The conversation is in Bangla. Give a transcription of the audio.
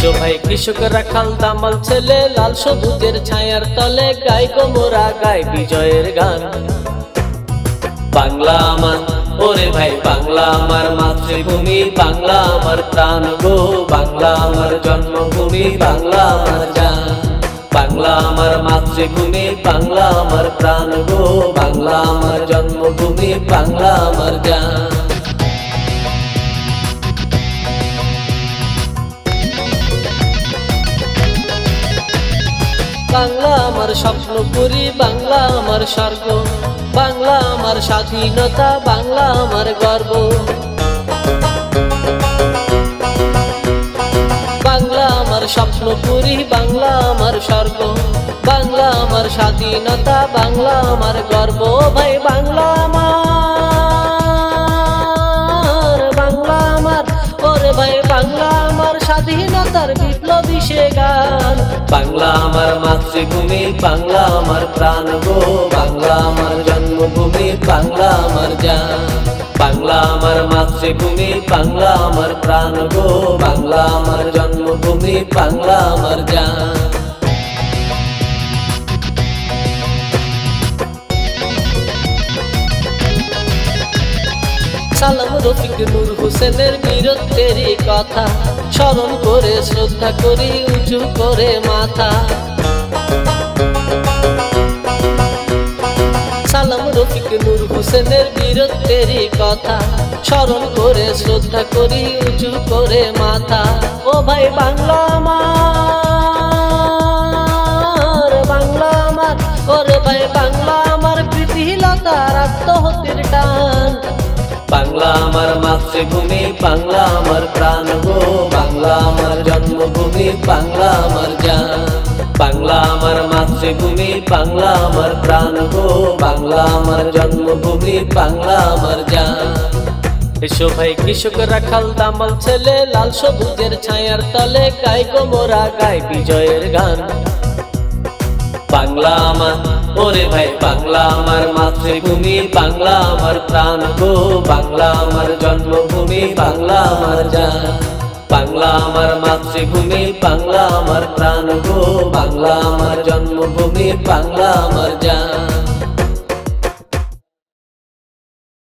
এসো ভাই কৃষক রাখাল দামাল ছেলে, লাল সবুজের ছায়ার তলে গাই গো মোরা গাই বিজয়ের গান। বাংলা আমার, ওরে ভাই বাংলা আমার মাতৃভূমি, বাংলা আমার প্রাণ গো, বাংলা আমার জন্মভূমি, বাংলা আমার জান। বাংলা আমার মাতৃভূমি, বাংলা আমার প্রাণ গো, বাংলা আমার জন্মভূমি, বাংলা আমার জান। বাংলা আমার স্বপ্নপুরী, বাংলা আমার স্বর্গ, বাংলা আমার স্বাধীনতা, বাংলা আমার গর্ব। বাংলা আমার স্বপ্নপুরী, বাংলা আমার স্বর্গ, বাংলা আমার স্বাধীনতা, বাংলা আমার গর্ব। ভাই বাংলা আমার, বাংলা আমার, ওরে ভাই বাংলা আমার স্বাধীনতার বিপ্লবী সে গান। বাংলা আমার মাতৃভূমি, বাংলা আমার প্রাণ গো, বাংলা আমার জন্মভূমি, বাংলা আমার জান। বাংলা আমার মাতৃভূমি, বাংলা আমার প্রাণ গো, বাংলা আমার জন্মভূমি, বাংলা আমার জান। সালাম রফিক নূর হোসেনের বীরত্বেরই কথা স্মরণ করে শ্রদ্ধা করি উঁচু করে মাথা। সালাম রফিক নূর হোসেনের বীরত্বেরই কথা স্মরণ করে শ্রদ্ধা করি উঁচু করে মাথা। ও ভাই বাংলা আমার, বাংলা আমার, ওরে ভাই বাংলা আমার প্রীতিলতার আত্মহতির টান। বাংলা আমার মাতৃভূমি, বাংলা আমার প্রাণ গো, বাংলা আমার জন্মভূমি, বাংলা আমার জান। বাংলা আমার মাতৃভূমি, বাংলা আমার প্রাণ গো, বাংলা আমার জন্মভূমি, বাংলা আমার জান। এসো ভাই কৃষক রাখাল দামাল ছেলে, লাল সবুজের ছায়ার তলে গাই গো মোরা গাই বিজয়ের গান। বাংলা আমার, ওরে ভাই বাংলা আমার মাতৃভূমি, বাংলা আমার প্রাণ গো, বাংলা আমার জন্মভূমি, বাংলা আমার জান। বাংলা আমার মাতৃভূমি, বাংলা আমার প্রাণ গো, বাংলা আমার জন্মভূমি, বাংলা আমার জান।